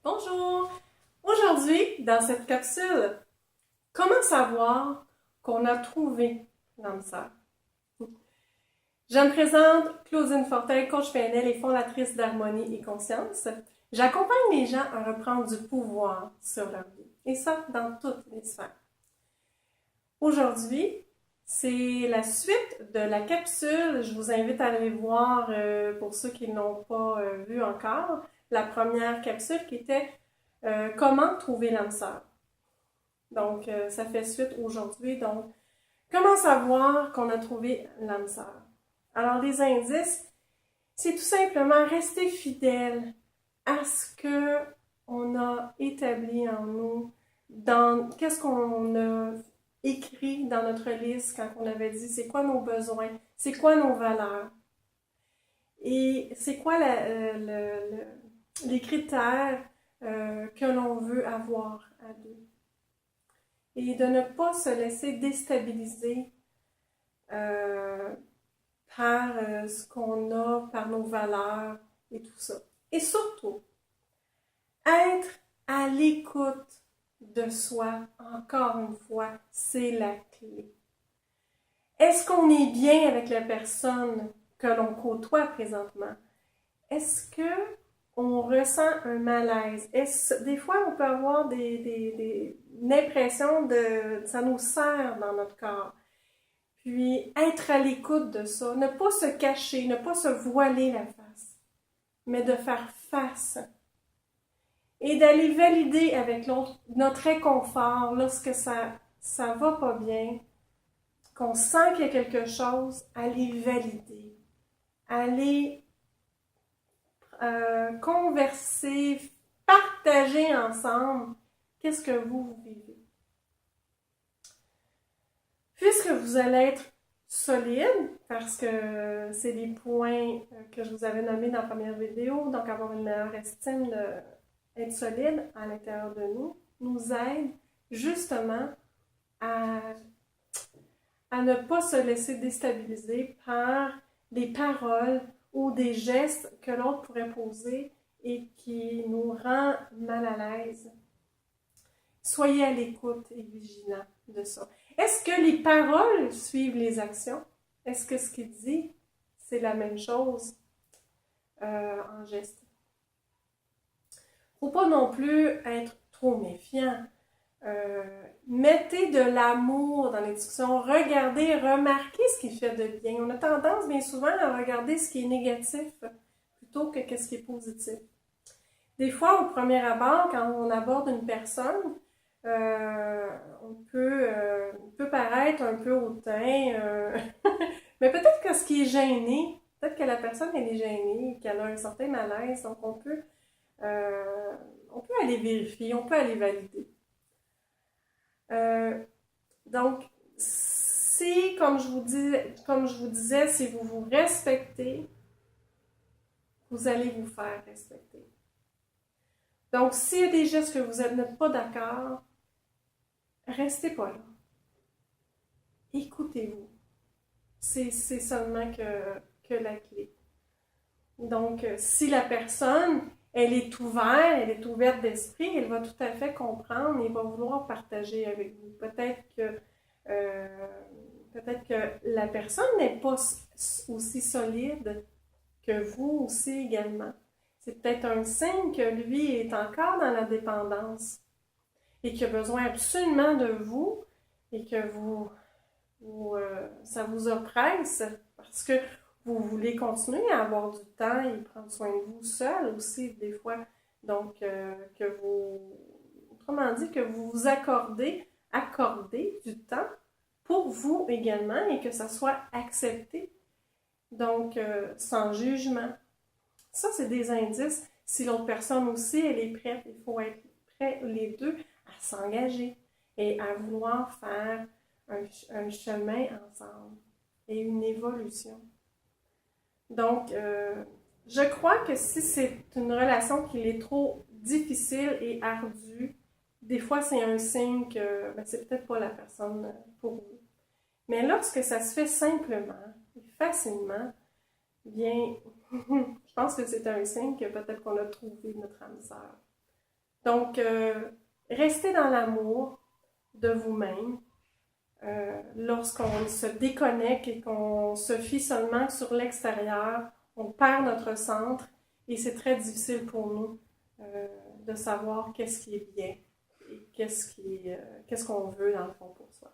Bonjour! Aujourd'hui, dans cette capsule, comment savoir qu'on a trouvé l'âme sœur? Je me présente Claudine Fortin, coach PNL et fondatrice d'Harmonie et Conscience. J'accompagne les gens à reprendre du pouvoir sur leur vie, et ça dans toutes les sphères. Aujourd'hui, c'est la suite de la capsule. Je vous invite à aller voir, pour ceux qui ne l'ont pas vu encore, la première capsule qui était comment trouver l'âme sœur. Donc, ça fait suite aujourd'hui. Donc, comment savoir qu'on a trouvé l'âme sœur? Alors, les indices, c'est tout simplement rester fidèle à ce que on a établi en nous, dans qu'est-ce qu'on a écrit dans notre liste quand on avait dit c'est quoi nos besoins, c'est quoi nos valeurs et c'est quoi les critères que l'on veut avoir à deux. Et de ne pas se laisser déstabiliser par ce qu'on a, par nos valeurs et tout ça. Et surtout, être à l'écoute de soi, encore une fois, c'est la clé. Est-ce qu'on est bien avec la personne que l'on côtoie présentement? Est-ce qu'on ressent un malaise? Des fois, on peut avoir une impression de ça nous serre dans notre corps. Puis, être à l'écoute de ça, ne pas se cacher, ne pas se voiler la face, mais de faire face. Et d'aller valider avec l'autre notre réconfort lorsque ça va pas bien, qu'on sent qu'il y a quelque chose, aller valider, aller converser, partager ensemble qu'est-ce que vous vivez. Puisque vous allez être solide, parce que c'est des points que je vous avais nommés dans la première vidéo, donc avoir une meilleure estime, être solide à l'intérieur de nous aide justement à ne pas se laisser déstabiliser par des paroles ou des gestes que l'autre pourrait poser et qui nous rend mal à l'aise. Soyez à l'écoute et vigilants de ça. Est-ce que les paroles suivent les actions? Est-ce que ce qu'il dit, c'est la même chose en geste? Il ne faut pas non plus être trop méfiant. Mettez de l'amour dans les discussions. Regardez, remarquez ce qui fait de bien. On a tendance bien souvent à regarder ce qui est négatif plutôt que ce qui est positif. Des fois, au premier abord, quand on aborde une personne, on peut paraître un peu hautain, mais peut-être que ce qui est gêné, peut-être que la personne elle est gênée, qu'elle a un certain malaise, donc on peut aller vérifier, on peut aller valider. Donc, si, comme je vous disais, si vous vous respectez, vous allez vous faire respecter. Donc, s'il y a des gestes que vous n'êtes pas d'accord, restez pas là. Écoutez-vous. C'est seulement que la clé. Donc, si la personne, elle est ouverte d'esprit, elle va tout à fait comprendre et va vouloir partager avec vous. Peut-être que la personne n'est pas aussi solide que vous aussi également. C'est peut-être un signe que lui est encore dans la dépendance et qu'il a besoin absolument de vous et que ça vous oppresse parce que vous voulez continuer à avoir du temps et prendre soin de vous seul aussi des fois. Donc, autrement dit, que vous vous accordez du temps pour vous également et que ça soit accepté. Donc, sans jugement. Ça, c'est des indices. Si l'autre personne aussi, elle est prête, il faut être prêts les deux à s'engager et à vouloir faire un chemin ensemble et une évolution. Donc, je crois que si c'est une relation qui est trop difficile et ardue, des fois c'est un signe que c'est peut-être pas la personne pour vous. Mais lorsque ça se fait simplement et facilement, bien, je pense que c'est un signe que peut-être qu'on a trouvé notre âme sœur. Donc, restez dans l'amour de vous-même. Lorsqu'on se déconnecte et qu'on se fie seulement sur l'extérieur, on perd notre centre et c'est très difficile pour nous de savoir qu'est-ce qui est bien et qu'est-ce qu'on veut dans le fond pour soi.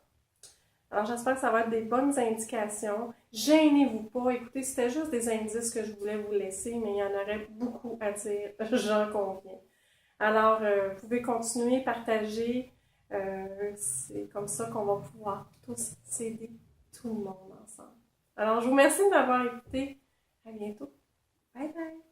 Alors j'espère que ça va être des bonnes indications. Gênez-vous pas, écoutez, c'était juste des indices que je voulais vous laisser, mais il y en aurait beaucoup à dire, j'en conviens. Alors, vous pouvez continuer, partager. C'est comme ça qu'on va pouvoir tous s'aider, tout le monde ensemble. Alors, je vous remercie de m'avoir écouté. À bientôt. Bye bye.